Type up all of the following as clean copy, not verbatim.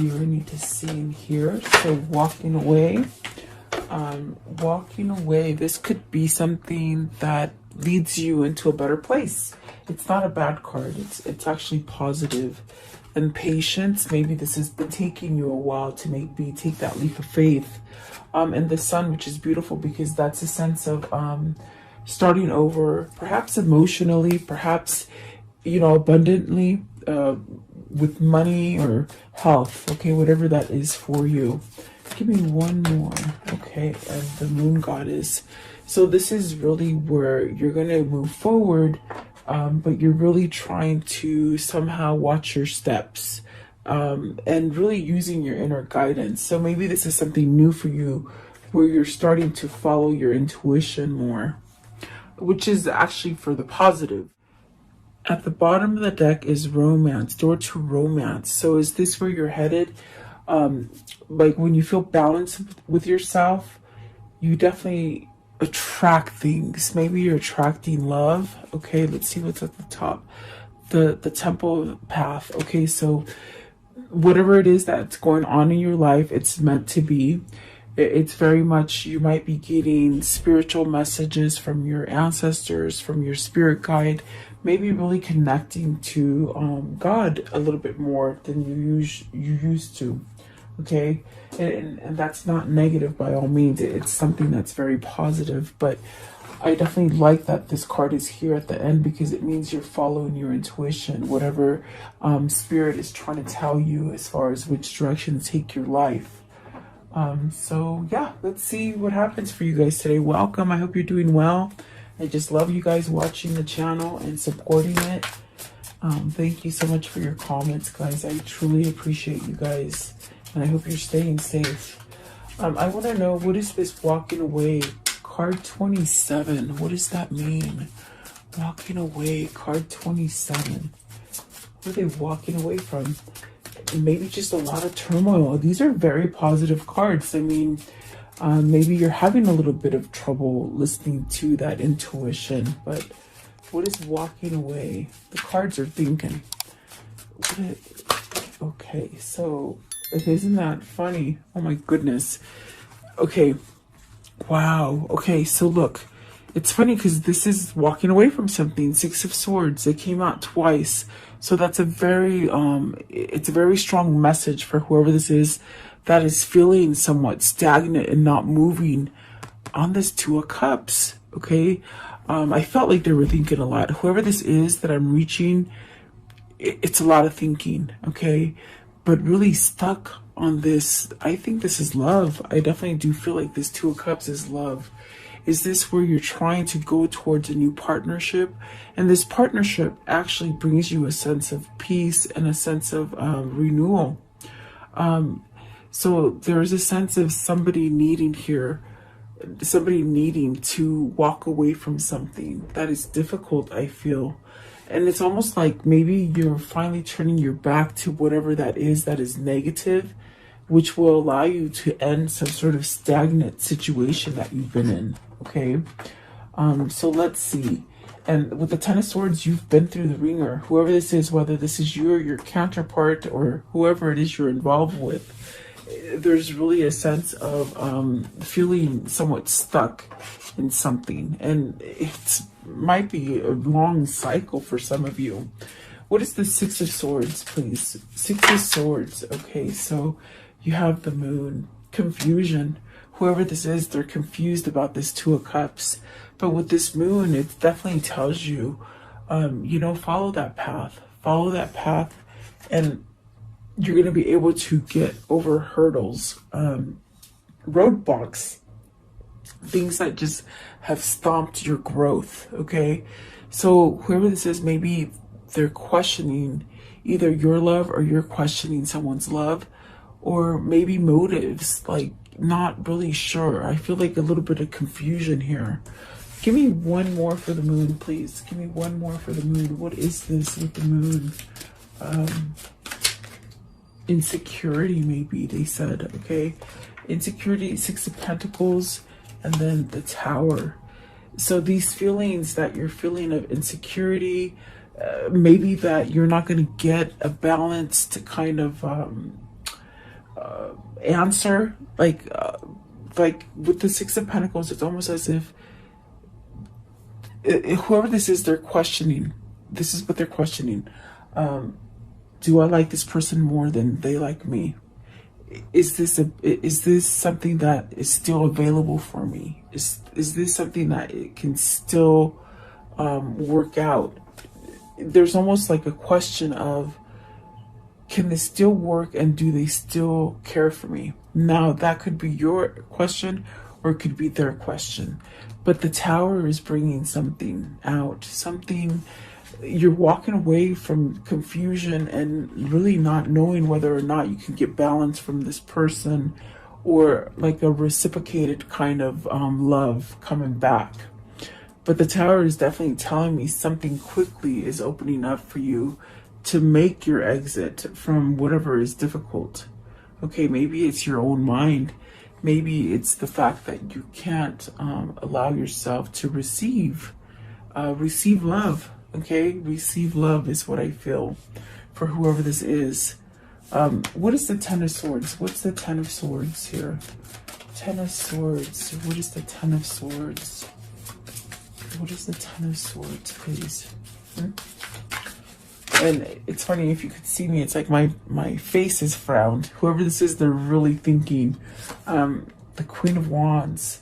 you need to see in here. So walking away. Walking away, this could be something that leads you into a better place. It's not a bad card. It's actually positive. And patience, maybe this has been taking you a while to maybe take that leap of faith. And the sun, which is beautiful because that's a sense of starting over, perhaps emotionally, perhaps, you know, abundantly, with money or health, okay, whatever that is for you. Give me one more, okay, and the moon goddess. So this is really where you're going to move forward, but you're really trying to somehow watch your steps, and really using your inner guidance. So maybe this is something new for you where you're starting to follow your intuition more, which is actually for the positive. At the bottom of the deck is romance, door to romance. So is this where you're headed? Like when you feel balanced with yourself, you definitely attract things. Maybe you're attracting love. Okay, let's see what's at the top. The temple path. Okay, so whatever it is that's going on in your life, it's meant to be. It's very much, you might be getting spiritual messages from your ancestors, from your spirit guide, maybe really connecting to God a little bit more than you used to. Okay, and that's not negative by all means. It's something that's very positive, but I definitely like that this card is here at the end because it means you're following your intuition, whatever spirit is trying to tell you as far as which direction to take your life. So yeah, let's see what happens for you guys today. Welcome. I hope you're doing well. I just love you guys watching the channel and supporting it. Thank you so much for your comments, guys. I truly appreciate you guys. And I hope you're staying safe. I want to know, what is this walking away? Card 27. What does that mean? Walking away. Card 27. What are they walking away from? Maybe just a lot of turmoil. These are very positive cards. I mean, maybe you're having a little bit of trouble listening to that intuition. But what is walking away? The cards are thinking. Okay, so... Isn't that funny? Oh my goodness. Okay. Wow. Okay, so look. It's funny because this is walking away from something. Six of Swords. It came out twice. So that's a very, it's a very strong message for whoever this is that is feeling somewhat stagnant and not moving on this Two of Cups. Okay. I felt like they were thinking a lot. Whoever this is that I'm reaching, it's a lot of thinking. Okay. But really stuck on this. I think this is love. I definitely do feel like this Two of Cups is love. Is this where you're trying to go towards a new partnership? And this partnership actually brings you a sense of peace and a sense of renewal. So there's a sense of somebody needing to walk away from something that is difficult, I feel. And it's almost like maybe you're finally turning your back to whatever that is negative, which will allow you to end some sort of stagnant situation that you've been in. Okay. So let's see. And with the Ten of Swords, you've been through the ringer. Whoever this is, whether this is you or your counterpart or whoever it is you're involved with, there's really a sense of feeling somewhat stuck in something. And it might be a long cycle for some of you. What is the Six of Swords, please? Six of Swords. Okay, so you have the moon. Confusion. Whoever this is, they're confused about this Two of Cups. But with this moon, it definitely tells you, follow that path. Follow that path. And you're going to be able to get over hurdles, roadblocks, things that just have stomped your growth. Okay. So whoever this is, maybe they're questioning either your love or you're questioning someone's love, or maybe motives, like not really sure. I feel like a little bit of confusion here. Give me one more for the moon, please. Give me one more for the moon. What is this with the moon? Insecurity, maybe they said. Okay. Insecurity, Six of Pentacles, and then the Tower. So these feelings that you're feeling of insecurity, maybe that you're not going to get a balanced kind of answer. Like with the Six of Pentacles, it's almost as if whoever this is, they're questioning. This is what they're questioning. Do I like this person more than they like me? Is this something that is still available for me? Is this something that it can still work out? There's almost like a question of, can this still work, and do they still care for me? Now, that could be your question, or it could be their question. But the Tower is bringing something out, something. You're walking away from confusion and really not knowing whether or not you can get balance from this person, or like a reciprocated kind of love coming back. But the Tower is definitely telling me something quickly is opening up for you to make your exit from whatever is difficult. Okay, maybe it's your own mind. Maybe it's the fact that you can't allow yourself to receive love. Okay, receive love is what I feel for whoever this is. What is the Ten of Swords? What's the Ten of Swords here? Ten of Swords. What is the Ten of Swords? What is the Ten of Swords, please? And it's funny, if you could see me, it's like my face is frowned. Whoever this is, they're really thinking. The Queen of Wands.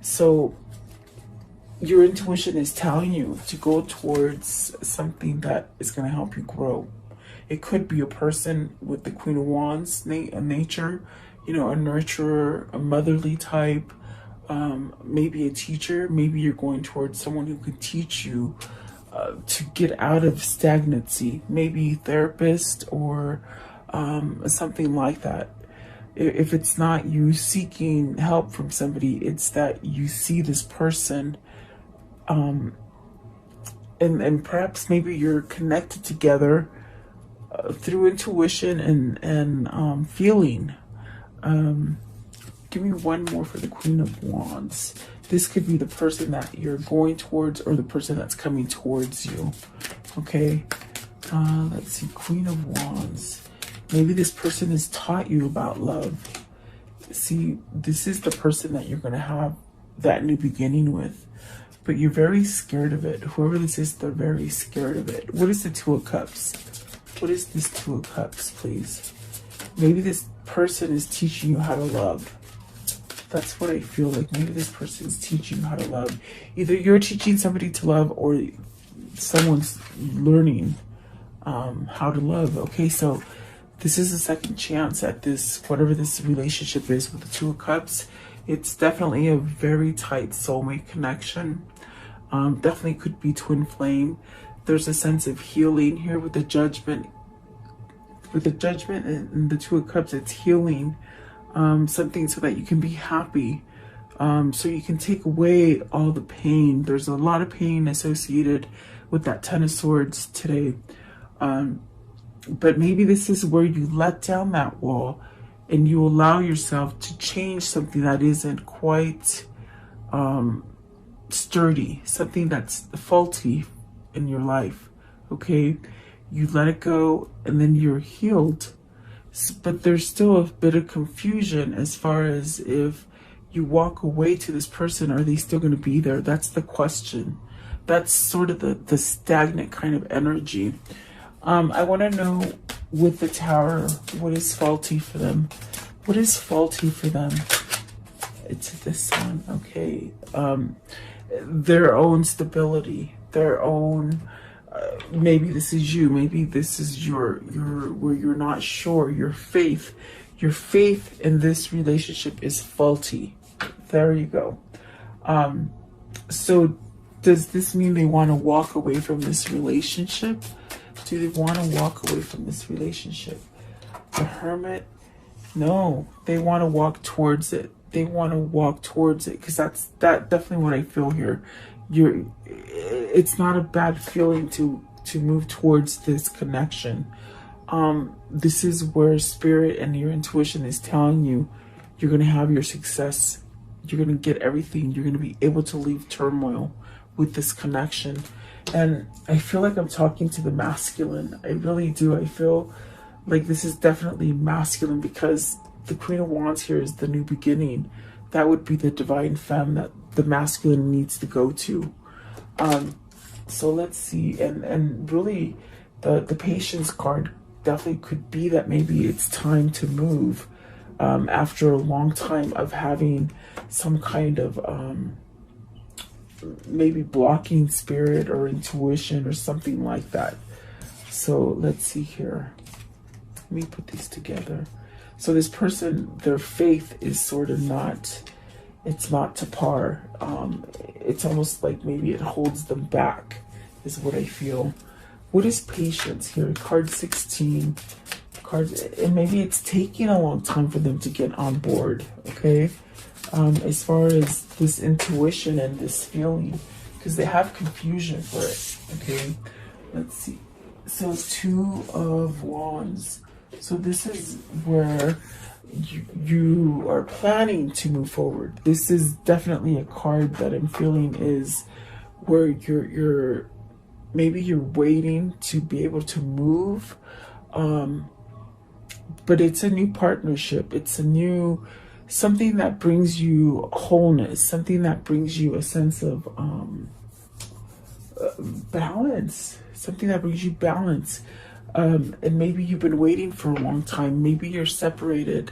So your intuition is telling you to go towards something that is going to help you grow. It could be a person with the Queen of Wands nature, you know, a nurturer, a motherly type, maybe a teacher. Maybe you're going towards someone who could teach you to get out of stagnancy, maybe therapist or something like that. If it's not you seeking help from somebody, it's that you see this person and perhaps maybe you're connected together through intuition and feeling. Give me one more for the Queen of Wands. This could be the person that you're going towards, or the person that's coming towards you. Okay. Let's see. Queen of Wands. Maybe this person has taught you about love. See, this is the person that you're going to have that new beginning with. But you're very scared of it. Whoever this is, they're very scared of it. What is the Two of Cups? What is this Two of Cups, please? Maybe this person is teaching you how to love. That's what I feel like. Maybe this person is teaching you how to love. Either you're teaching somebody to love, or someone's learning how to love. Okay, so this is a second chance at this, whatever this relationship is with the Two of Cups. It's definitely a very tight soulmate connection. Definitely could be twin flame. There's a sense of healing here with the Judgment. With the Judgment and the Two of Cups, it's healing something so that you can be happy. So you can take away all the pain. There's a lot of pain associated with that Ten of Swords today. But maybe this is where you let down that wall and you allow yourself to change something that isn't quite sturdy, something that's faulty in your life. Okay, you let it go and then you're healed. But there's still a bit of confusion as far as if you walk away to this person, are they still going to be there? That's the question. That's sort of the stagnant kind of energy. I want to know with the Tower, what is faulty for them? What is faulty for them? It's this one, okay. Their own stability, their own, maybe this is you, maybe this is your where you're not sure, your faith in this relationship is faulty. There you go. So does this mean they want to walk away from this relationship? Do they want to walk away from this relationship? The Hermit? No, they want to walk towards it. They want to walk towards it, because that's definitely what I feel here. It's not a bad feeling to move towards this connection. This is where spirit and your intuition is telling you you're going to have your success. You're going to get everything. You're going to be able to leave turmoil with this connection. And I feel like I'm talking to the masculine. I really do. I feel like this is definitely masculine, because the Queen of Wands here is the new beginning. That would be the divine femme that the masculine needs to go to. So let's see, and really the patience card definitely could be that maybe it's time to move after a long time of having some kind of maybe blocking spirit or intuition or something like that. So let's see here. Let me put these together. So this person, their faith is sort of not, it's not to par. It's almost like maybe it holds them back, is what I feel. What is patience here? Card 16. And maybe it's taking a long time for them to get on board, okay? As far as this intuition and this feeling, because they have confusion for it, okay? Let's see. So 2 of Wands. So this is where you are planning to move forward. This is definitely a card that I'm feeling is where you're maybe you're waiting to be able to move, but it's a new partnership. It's a new something that brings you wholeness, something that brings you a sense of balance, something that brings you balance. And maybe you've been waiting for a long time. Maybe you're separated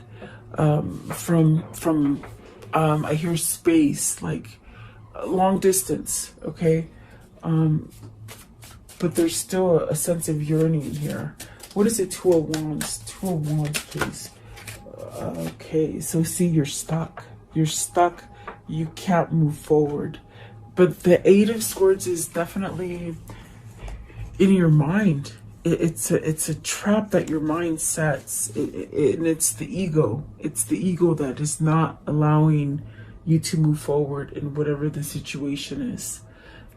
from I hear space, like long distance, okay? But there's still a sense of yearning here. What is it? 2 of Wands. 2 of Wands, please. Okay, so see, you're stuck. You're stuck. You can't move forward. But the 8 of Swords is definitely in your mind. It's a trap that your mind sets, and it's the ego. It's the ego that is not allowing you to move forward in whatever the situation is.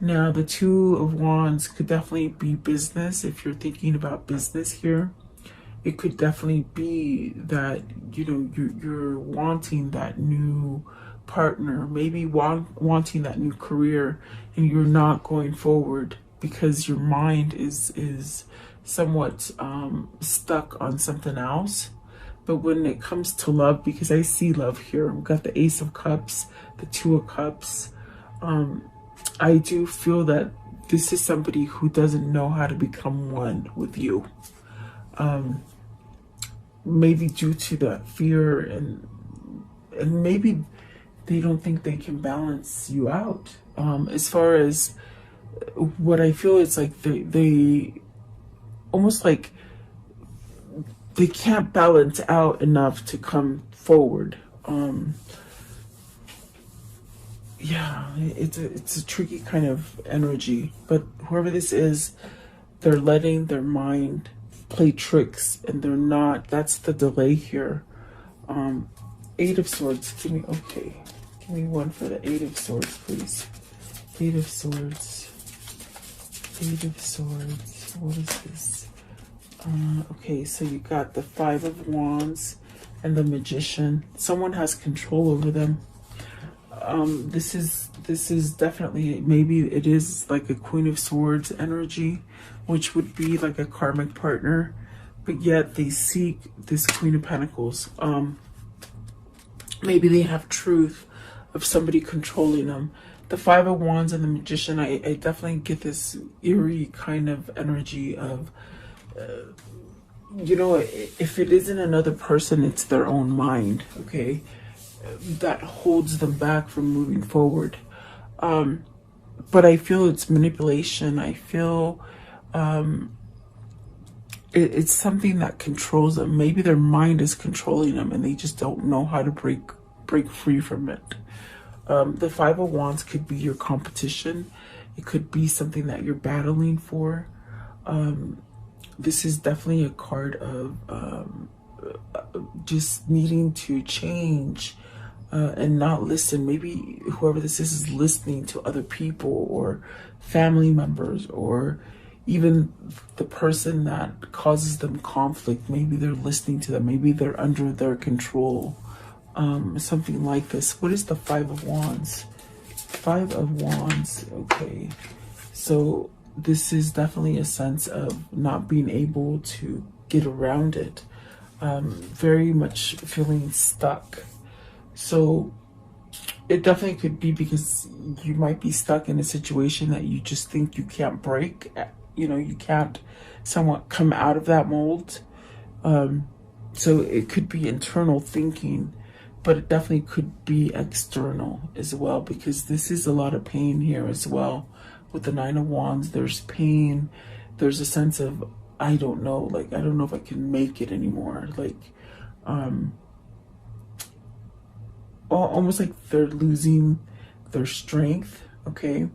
Now, the 2 of Wands could definitely be business. If you're thinking about business here, it could definitely be that, you know, you're wanting that new partner, maybe wanting that new career, and you're not going forward because your mind is somewhat stuck on something else. But when it comes to love, because I see love here, we've got the Ace of Cups, the 2 of Cups. I do feel that this is somebody who doesn't know how to become one with you. Maybe due to that fear, and maybe they don't think they can balance you out. As far as what I feel, it's like they almost like they can't balance out enough to come forward. Yeah, it's a tricky kind of energy, but whoever this is, they're letting their mind play tricks, and they're not. That's the delay here. 8 of Swords. Give me one for the 8 of Swords, please. 8 of Swords. 8 of Swords. What is this? Okay, so you got the 5 of Wands and the Magician. Someone has control over them. This is definitely, maybe it is like a Queen of Swords energy, which would be like a karmic partner, but yet they seek this Queen of Pentacles. Maybe they have truth of somebody controlling them. The 5 of Wands and the Magician, I definitely get this eerie kind of energy of, you know, if it isn't another person, it's their own mind, okay? That holds them back from moving forward. But I feel it's manipulation. I feel it's something that controls them. Maybe their mind is controlling them and they just don't know how to break free from it. The 5 of Wands could be your competition. It could be something that you're battling for. This is definitely a card of just needing to change and not listen. Maybe whoever this is listening to other people or family members, or even the person that causes them conflict. Maybe they're listening to them. Maybe they're under their control. Something like this. What is the 5 of Wands? 5 of Wands. Okay. So this is definitely a sense of not being able to get around it. very much feeling stuck. So it definitely could be because you might be stuck in a situation that you just think you can't break. You know, you can't somewhat come out of that mold. So it could be internal thinking, but it definitely could be external as well, because this is a lot of pain here as well. With the Nine of Wands, there's pain. There's a sense of, I don't know, like, I don't know if I can make it anymore. Like, almost like they're losing their strength, okay?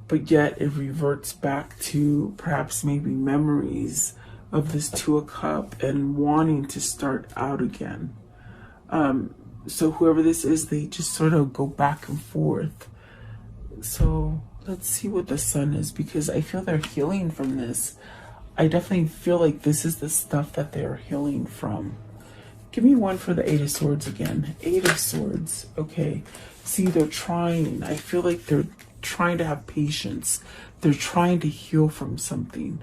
But yet it reverts back to perhaps maybe memories of this Two of Cups and wanting to start out again. So whoever this is, they just sort of go back and forth. So let's see what the Sun is, because I feel they're healing from this. I definitely feel like this is the stuff that they're healing from. Give me one for the Eight of Swords again. Eight of Swords. Okay. See, they're trying. I feel like they're trying to have patience. They're trying to heal from something.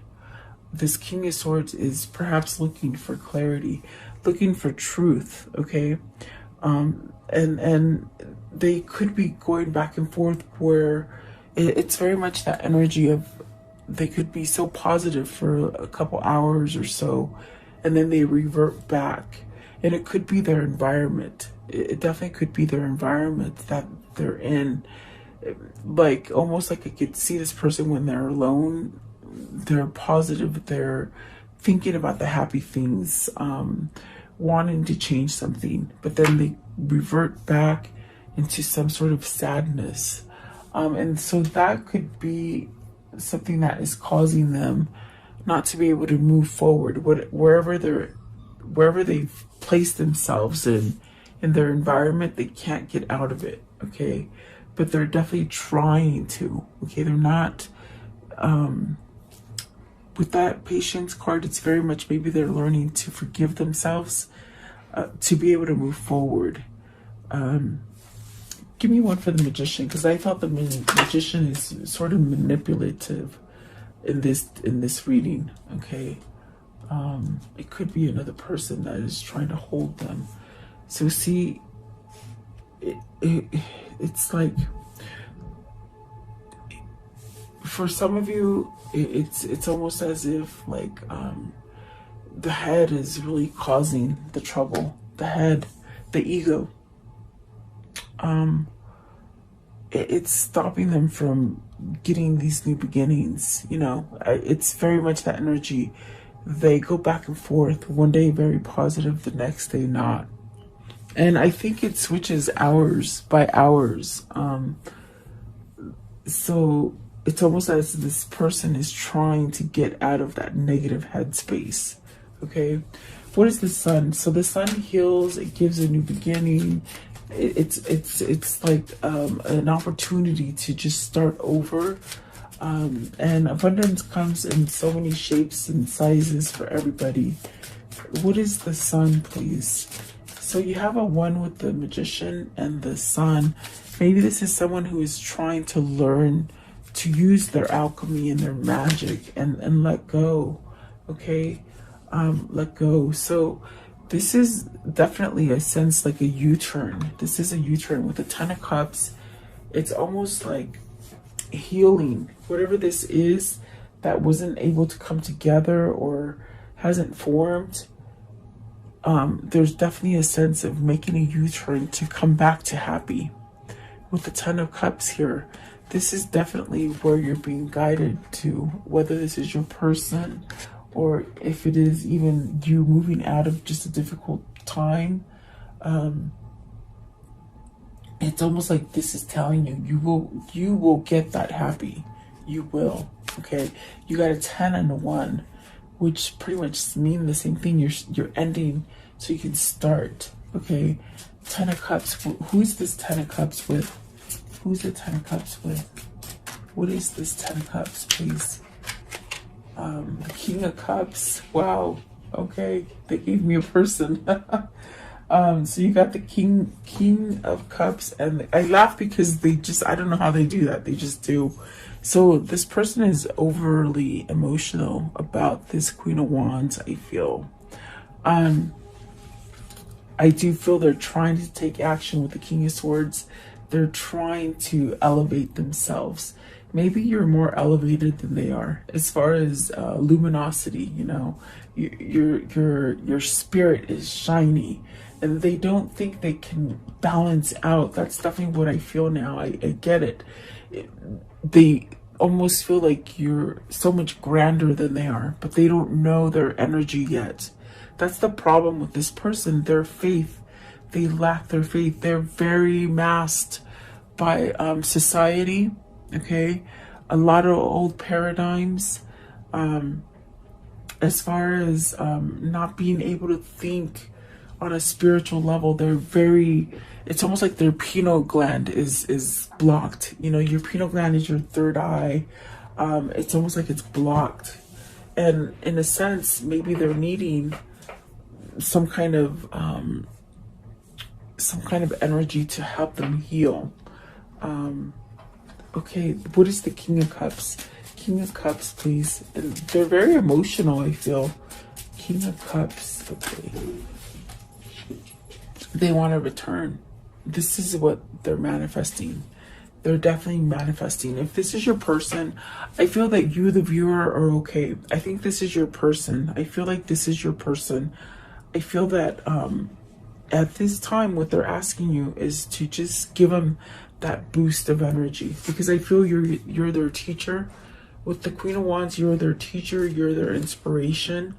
This King of Swords is perhaps looking for clarity, looking for truth, okay? And they could be going back and forth where it's very much that energy of they could be so positive for a couple hours or so, and then they revert back. And it could be their environment. It definitely could be their environment that they're in. Like, almost like I could see this person when they're alone. They're positive, they're thinking about the happy things, wanting to change something, but then they revert back into some sort of sadness. And so that could be something that is causing them not to be able to move forward. Wherever they've placed themselves in their environment, they can't get out of it, okay? But they're definitely trying to, okay? They're not, with that Patience card, it's very much maybe they're learning to forgive themselves to be able to move forward. Give me one for the Magician, because I thought the Magician is sort of manipulative in this reading, okay? It could be another person that is trying to hold them. So see, it's like, for some of you, it's almost as if like the head is really causing the trouble. The head, the ego. It's stopping them from getting these new beginnings. You know, it's very much that energy. They go back and forth. One day very positive, the next day not. And I think it switches hours by hours. So it's almost as this person is trying to get out of that negative headspace. Okay, what is the Sun? So the Sun heals. It gives a new beginning. It's like an opportunity to just start over. And abundance comes in so many shapes and sizes for everybody. What is the Sun, please? So you have a 1 with the Magician and the Sun. Maybe this is someone who is trying to learn to use their alchemy and their magic and let go, okay? Let go. So this is definitely a sense like a U-turn. This is a U-turn with the Ten of Cups. It's almost like healing. Whatever this is that wasn't able to come together or hasn't formed, there's definitely a sense of making a U-turn to come back to happy. With the Ten of Cups here, this is definitely where you're being guided to, whether this is your person or if it is even you moving out of just a difficult time. It's almost like this is telling you will get that happy. You will, okay? You got a 10 and a 1, which pretty much mean the same thing. You're ending so you can start, okay? Ten of Cups. Who's this Ten of Cups with? Who's the Ten of Cups with? What is this Ten of Cups, please? King of Cups. Wow. Okay, they gave me a person. So you got the King of Cups, and I laugh because I don't know how they do that. They just do. So this person is overly emotional about this Queen of Wands, I feel. I do feel they're trying to take action with the King of Swords. They're trying to elevate themselves. Maybe you're more elevated than they are as far as luminosity. You know, your spirit is shiny, and they don't think they can balance out. That's definitely what I feel now. I get it. They almost feel like you're so much grander than they are, but they don't know their energy yet. That's the problem with this person. Their faith, they lack their faith. They're very masked by society, okay? A lot of old paradigms, as far as not being able to think on a spiritual level. They're very, it's almost like their pineal gland is blocked. You know, your pineal gland is your third eye. It's almost like it's blocked. And in a sense, maybe they're needing some kind of energy to help them heal. Okay, what is the King of Cups? King of Cups, please. And they're very emotional, I feel. King of Cups, okay. They want to return. This is what they're manifesting. They're definitely manifesting. If this is your person, I feel that you, the viewer, are okay. I think this is your person. I feel like this is your person. I feel that at this time, what they're asking you is to just give them that boost of energy, because I feel you're their teacher. With the Queen of Wands, you're their teacher, you're their inspiration.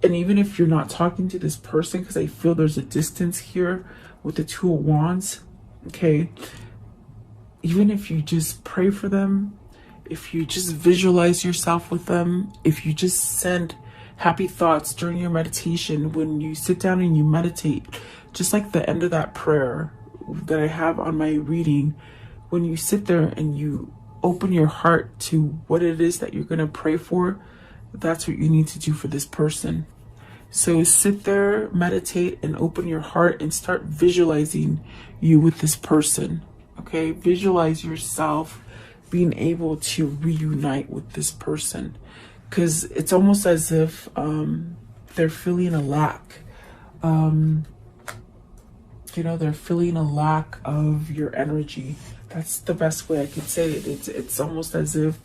And even if you're not talking to this person, because I feel there's a distance here with the Two of Wands, okay, even if you just pray for them, if you just visualize yourself with them, if you just send happy thoughts during your meditation, when you sit down and you meditate, just like the end of that prayer that I have on my reading, when you sit there and you open your heart to what it is that you're going to pray for, that's what you need to do for this person. So sit there, meditate, and open your heart and start visualizing you with this person. Okay, visualize yourself being able to reunite with this person, because it's almost as if they're feeling a lack. You know, they're feeling a lack of your energy. That's the best way I could say it. It's almost as if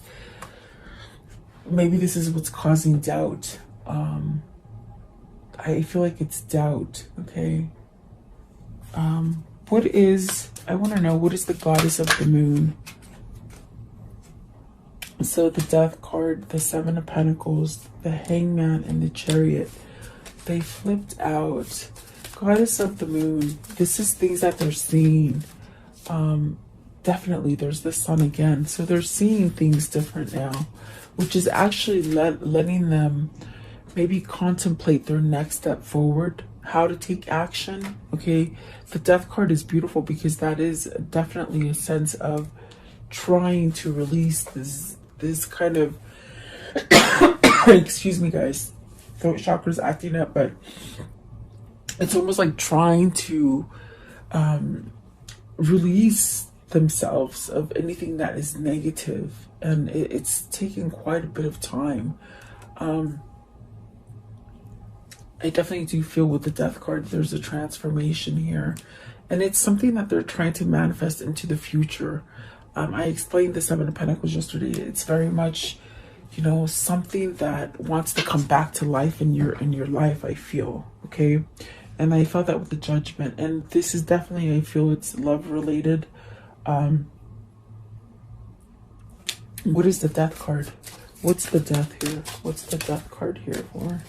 maybe this is what's causing doubt. I feel like it's doubt, okay? I want to know, what is the Goddess of the Moon? So the Death card, the Seven of Pentacles, the Hangman, and the Chariot, they flipped out. Goddess of the Moon, this is things that they're seeing. Definitely, there's the Sun again. So they're seeing things different now, which is actually letting them maybe contemplate their next step forward, how to take action. Okay, the Death card is beautiful because that is definitely a sense of trying to release this kind of excuse me guys, throat chakra's acting up, but it's almost like trying to release themselves of anything that is negative, and it's taking quite a bit of time. I definitely do feel with the Death card there's a transformation here, and it's something that they're trying to manifest into the future. I explained the Seven of Pentacles yesterday. It's very much, you know, something that wants to come back to life in your life, I feel, okay? And I felt that with the Judgment, and this is definitely, I feel it's love related. What is the Death card? What's the Death here? What's the Death card here for?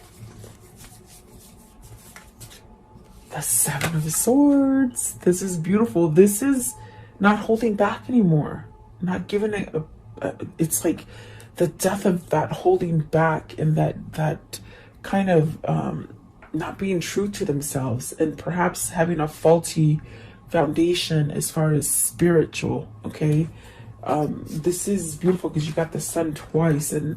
The Seven of Swords. This is beautiful. This is not holding back anymore. Not giving it it's like the death of that holding back, and that kind of not being true to themselves, and perhaps having a faulty foundation as far as spiritual, okay? This is beautiful because you got the Sun twice, and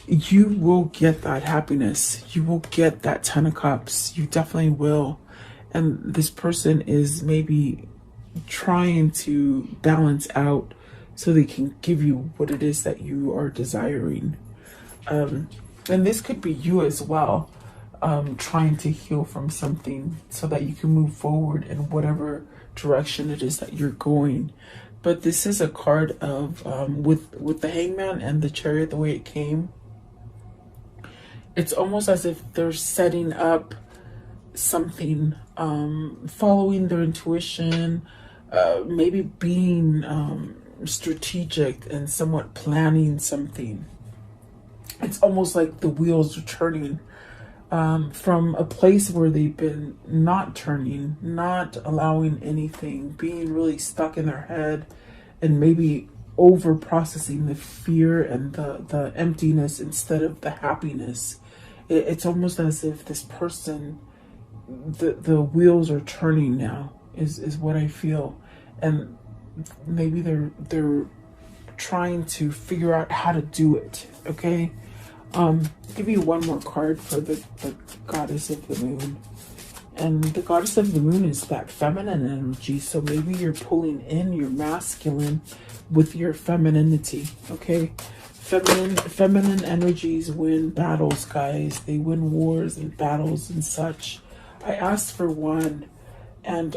you will get that happiness. You will get that Ten of Cups. You definitely will. And this person is maybe trying to balance out so they can give you what it is that you are desiring. And this could be you as well. trying to heal from something so that you can move forward in whatever direction it is that you're going. But this is a card of with the Hangman and the Chariot, the way it came. It's almost as if they're setting up something, following their intuition, maybe being strategic and somewhat planning something. It's almost like the wheels are turning from a place where they've been not turning, not allowing anything, being really stuck in their head, and maybe over processing the fear and the emptiness instead of the happiness. It's almost as if this person, the wheels are turning now, is what I feel. And maybe they're trying to figure out how to do it. Okay. Give me one more card for the goddess of the moon. And the goddess of the moon is that feminine energy. So maybe you're pulling in your masculine with your femininity. Okay. Feminine energies win battles, guys. They win wars and battles and such. I asked for one, and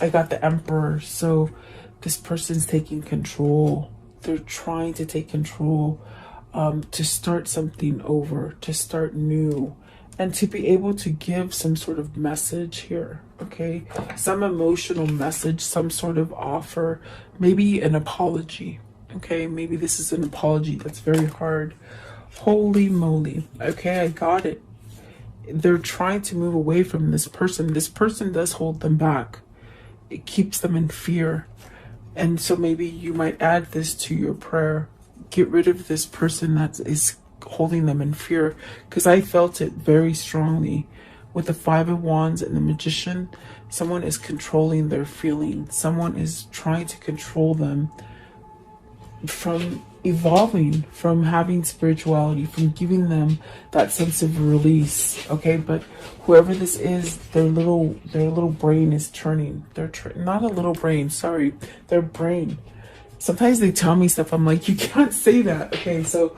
I got the Emperor. So this person's taking control. They're trying to take control, to start something over, to start new, and to be able to give some sort of message here. Okay, some emotional message, some sort of offer, maybe an apology. Okay, maybe this is an apology that's very hard. Holy moly. Okay, I got it. They're trying to move away from this person. This person does hold them back. It keeps them in fear. And so maybe you might add this to your prayer. Get rid of this person that is holding them in fear. Because I felt it very strongly with the Five of Wands and the Magician. Someone is controlling their feelings. Someone is trying to control them from evolving, from having spirituality, from giving them that sense of release. Okay, but whoever this is, their little brain is turning. Not a little brain, sorry, their brain. Sometimes they tell me stuff, I'm like, you can't say that. Okay, so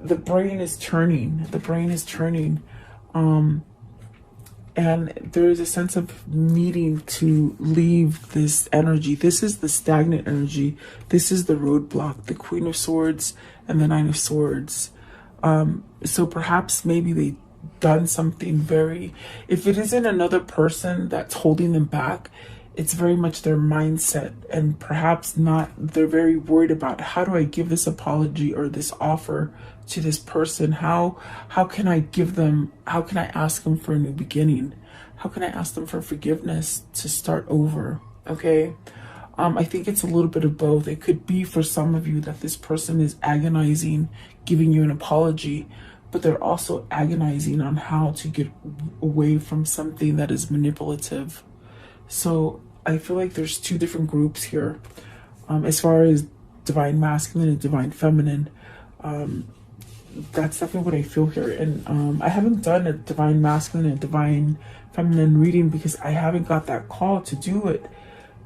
the brain is turning. The brain is turning. And there is a sense of needing to leave this energy. This is the stagnant energy. This is the roadblock, the Queen of Swords and the Nine of Swords. So perhaps maybe they've done something very, if it isn't another person that's holding them back, it's very much their mindset, and perhaps not, they're very worried about, how do I give this apology or this offer to this person? How can I give them, how can I ask them for a new beginning? How can I ask them for forgiveness to start over? Okay. I think it's a little bit of both. It could be for some of you that this person is agonizing, giving you an apology, but they're also agonizing on how to get away from something that is manipulative. So I feel like there's two different groups here. As far as divine masculine and divine feminine, that's definitely what I feel here. And I haven't done a divine masculine and divine feminine reading because I haven't got that call to do it.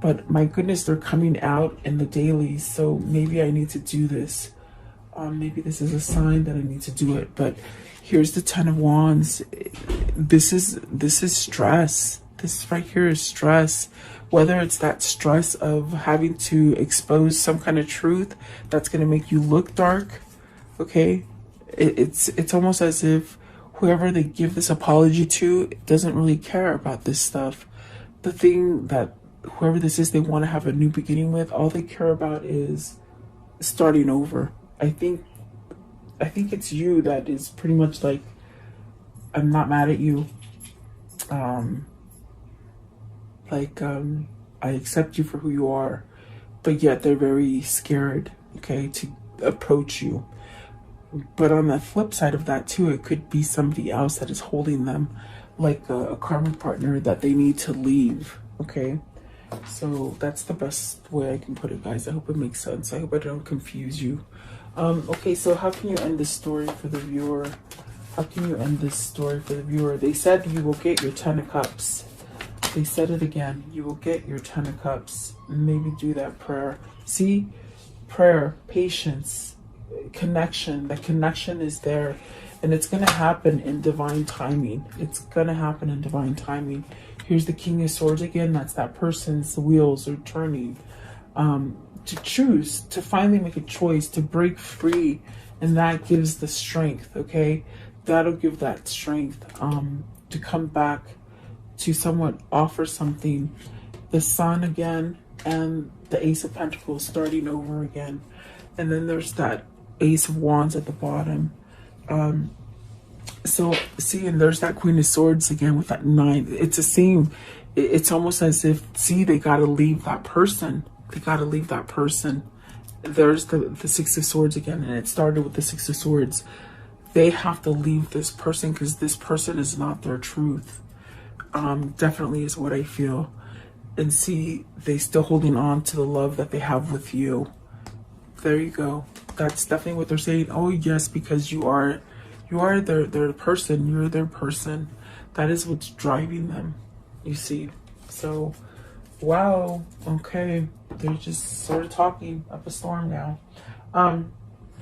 But my goodness, they're coming out in the dailies, so maybe I need to do this. Maybe this is a sign that I need to do it. But here's the Ten of Wands. This is stress. This right here is stress. Whether it's that stress of having to expose some kind of truth that's going to make you look dark. Okay, it's almost as if whoever they give this apology to doesn't really care about this stuff. The thing that whoever this is they want to have a new beginning with, all they care about is starting over. I think it's you that is pretty much like, I'm not mad at you. I accept you for who you are, but yet they're very scared, okay, to approach you. But on the flip side of that too, it could be somebody else that is holding them, like a karmic partner that they need to leave, okay? So that's the best way I can put it, guys. I hope it makes sense. I hope I don't confuse you. Okay, so how can you end this story for the viewer? How can you end this story for the viewer? They said you will get your 10 of Cups. They said it again. You will get your 10 of Cups. Maybe do that prayer. See? Prayer, patience, connection. The connection is there. And it's going to happen in divine timing. It's going to happen in divine timing. Here's the King of Swords again. That's that person's wheels are turning. To choose, to finally make a choice, to break free. And that gives the strength, okay? That'll give that strength to come back, to somewhat offer something. The Sun again, and the Ace of Pentacles starting over again. And then there's that Ace of Wands at the bottom. So see, and there's that Queen of Swords again with that 9. It's the same. It's almost as if, see, they got to leave that person. They got to leave that person. There's the Six of Swords again, and it started with the Six of Swords. They have to leave this person because this person is not their truth. Definitely is what I feel. And see, they still holding on to the love that they have with you. There you go. That's definitely what they're saying. Oh yes, because you are their person. You're their person. That is what's driving them, you see. So wow, okay, they're just sort of talking up a storm now.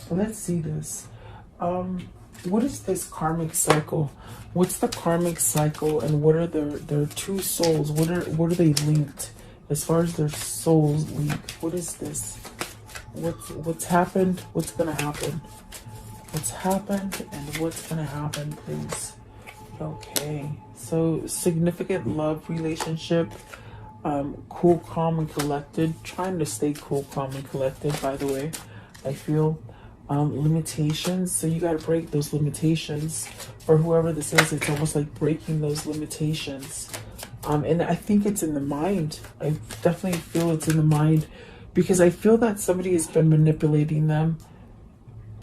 Let's see this. What is this karmic cycle? What's the karmic cycle, and what are their two souls? What are they linked as far as their souls linked? What is this? What's happened? What's gonna happen? What's happened and what's gonna happen, please? Okay, so significant love relationship. Cool, calm, and collected. Trying to stay cool, calm, and collected, by the way. I feel limitations. So you got to break those limitations. For whoever this is, it's almost like breaking those limitations. And I think it's in the mind. I definitely feel it's in the mind, because I feel that somebody has been manipulating them,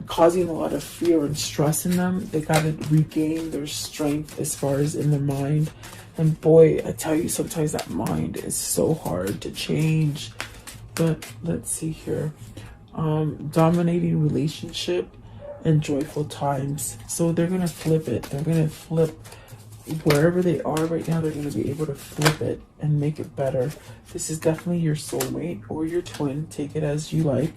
causing a lot of fear and stress in them. They got to regain their strength as far as in the mind. And boy, I tell you, sometimes that mind is so hard to change. But let's see here. Dominating relationship and joyful times. So they're going to flip it. They're going to flip wherever they are right now. They're going to be able to flip it and make it better. This is definitely your soulmate or your twin. Take it as you like.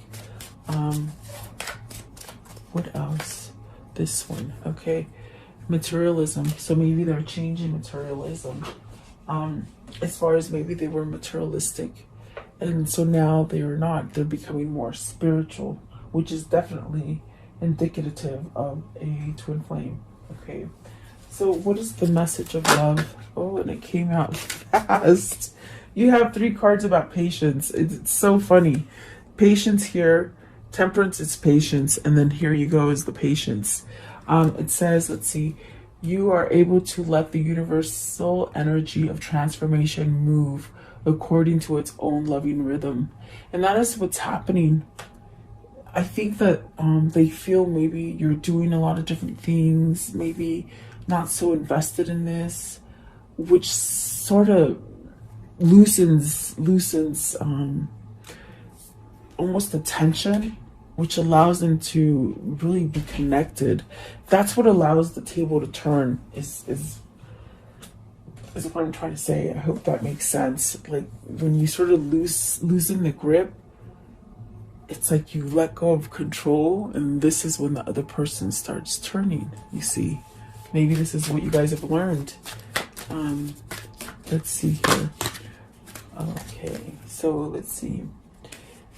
What else? This one. Okay. Materialism. So maybe they're changing materialism. As far as maybe they were materialistic, and so now they are not. They're becoming more spiritual, which is definitely indicative of a twin flame. Okay. So what is the message of love? Oh, and it came out fast. You have 3 cards about patience. It's so funny. Patience here. Temperance is patience. And then here you go is the patience. It says, let's see, you are able to let the universal energy of transformation move according to its own loving rhythm. And that is what's happening. I think that they feel maybe you're doing a lot of different things, maybe not so invested in this, which sort of loosens almost the tension, which allows them to really be connected. That's what allows the table to turn, is what I'm trying to say. I hope that makes sense. Like when you sort of loosen the grip, it's like you let go of control, and this is when the other person starts turning, you see. Maybe this is what you guys have learned. Let's see here. Okay, so let's see.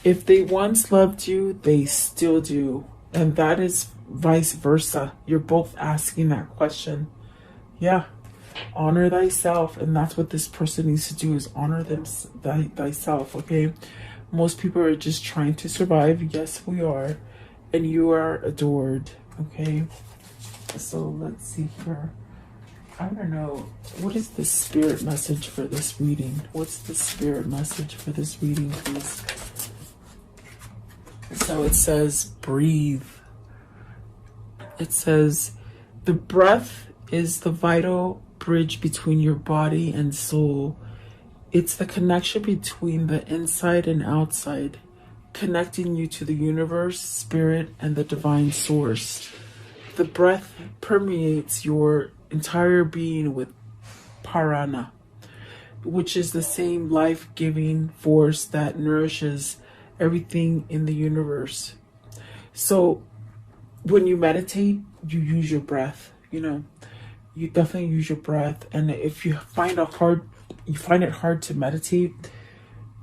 If they once loved you, they still do. And that is vice versa. You're both asking that question. Yeah. Honor thyself. And that's what this person needs to do, is honor thyself, okay? Most people are just trying to survive. Yes, we are. And you are adored, okay? So let's see here. I don't know. What is the spirit message for this reading? What's the spirit message for this reading, please? So it says, breathe. It says, the breath is the vital bridge between your body and soul. It's the connection between the inside and outside, connecting you to the universe, spirit, and the divine source. The breath permeates your entire being with prana, which is the same life-giving force that nourishes everything in the universe. So when you meditate, you use your breath. You know, you definitely use your breath. And if you find it hard to meditate,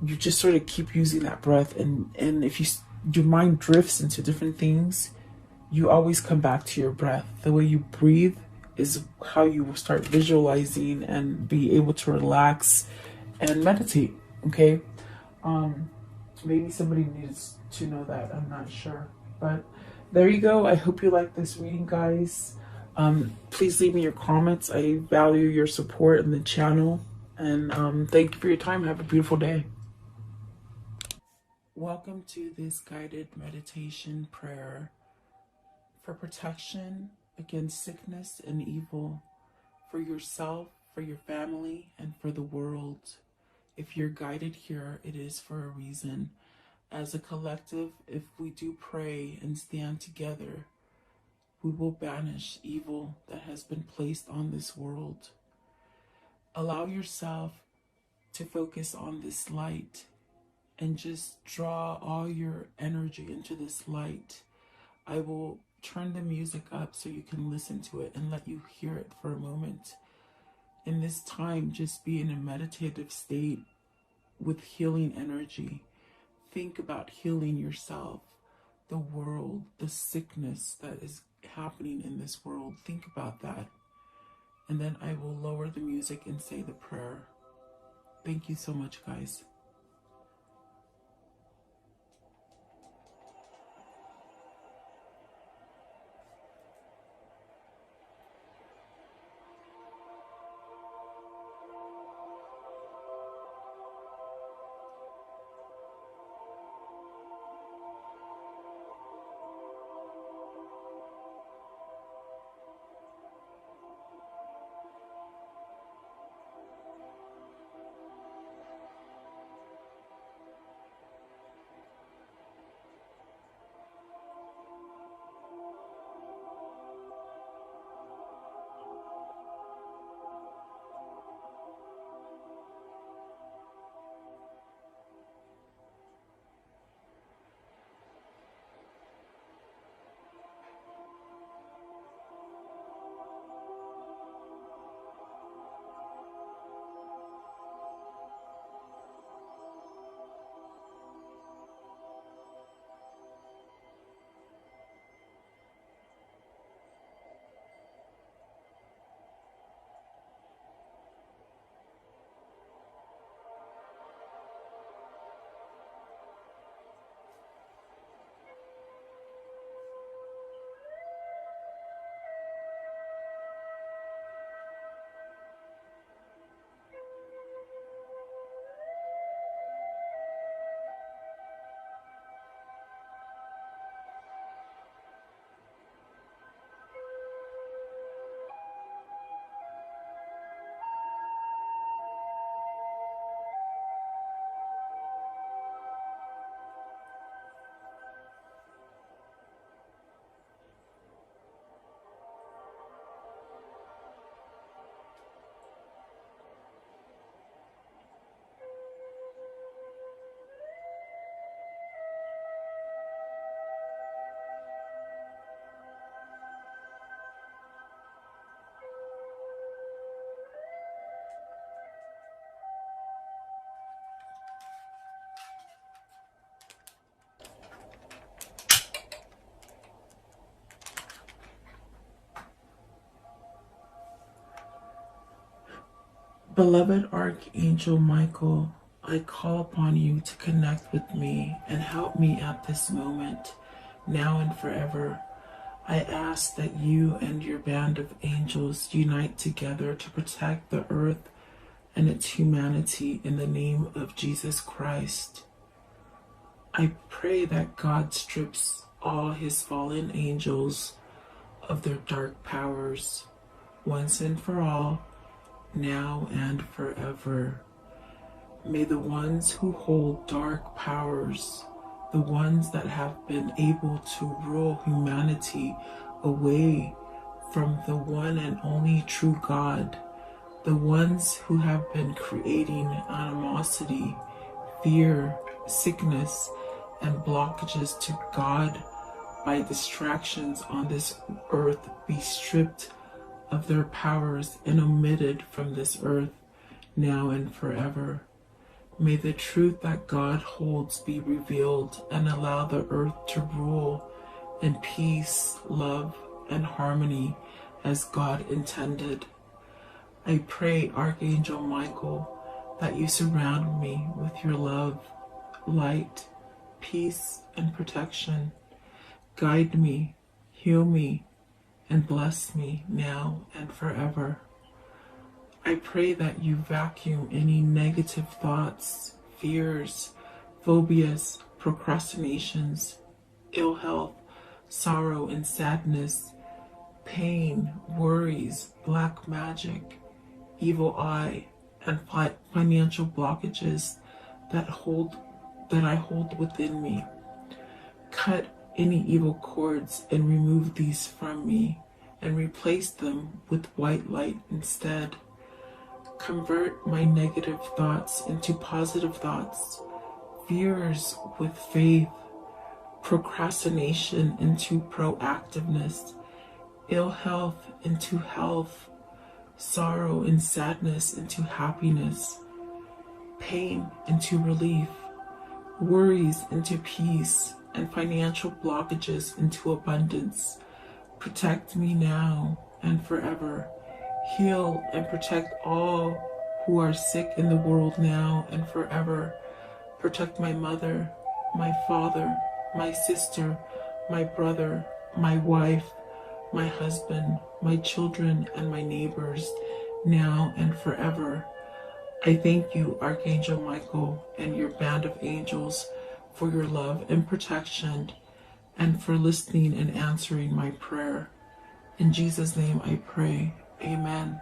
you just sort of keep using that breath. And if your mind drifts into different things, you always come back to your breath. The way you breathe is how you will start visualizing and be able to relax and meditate. Okay. Maybe somebody needs to know that. I'm not sure, but there you go. I hope you like this reading, guys. Please leave me your comments. I value your support in the channel, and thank you for your time. Have a beautiful day. Welcome to this guided meditation prayer for protection against sickness and evil, for yourself, for your family, and for the world. If you're guided here, it is for a reason. As a collective, if we do pray and stand together, we will banish evil that has been placed on this world. Allow yourself to focus on this light and just draw all your energy into this light. I will turn the music up so you can listen to it and let you hear it for a moment. In this time, just be in a meditative state with healing energy. Think about healing yourself, the world, the sickness that is happening in this world. Think about that. And then I will lower the music and say the prayer. Thank you so much, guys. Beloved Archangel Michael, I call upon you to connect with me and help me at this moment, now and forever. I ask that you and your band of angels unite together to protect the earth and its humanity in the name of Jesus Christ. I pray that God strips all his fallen angels of their dark powers, once and for all, now and forever. May the ones who hold dark powers, the ones that have been able to rule humanity away from the one and only true God, the ones who have been creating animosity, fear, sickness, and blockages to God by distractions on this earth be stripped of their powers and omitted from this earth now and forever. May the truth that God holds be revealed and allow the earth to rule in peace, love, and harmony as God intended. I pray, Archangel Michael, that you surround me with your love, light, peace, and protection. Guide me, heal me, and bless me now and forever. I pray that you vacuum any negative thoughts, fears, phobias, procrastinations, ill health, sorrow and sadness, pain, worries, black magic, evil eye, and financial blockages that I hold within me. Cut any evil cords and remove these from me and replace them with white light instead. Convert my negative thoughts into positive thoughts, fears with faith, procrastination into proactiveness, ill health into health, sorrow and sadness into happiness, pain into relief, worries into peace, and financial blockages into abundance. Protect me now and forever. Heal and protect all who are sick in the world now and forever. Protect my mother, my father, my sister, my brother, my wife, my husband, my children, and my neighbors now and forever. I thank you, Archangel Michael, and your band of angels for your love and protection and for listening and answering my prayer. In Jesus' name I pray. Amen.